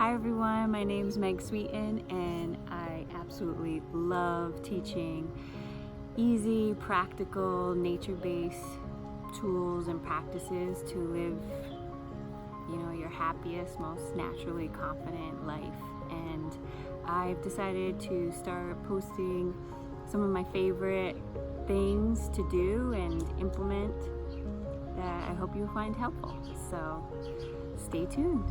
Hi everyone, my name is Meg Sweeten and I absolutely love teaching easy, practical, nature-based tools and practices to live, your happiest, most naturally confident life. And I've decided to start posting some of my favorite things to do and implement that I hope you'll find helpful. So stay tuned.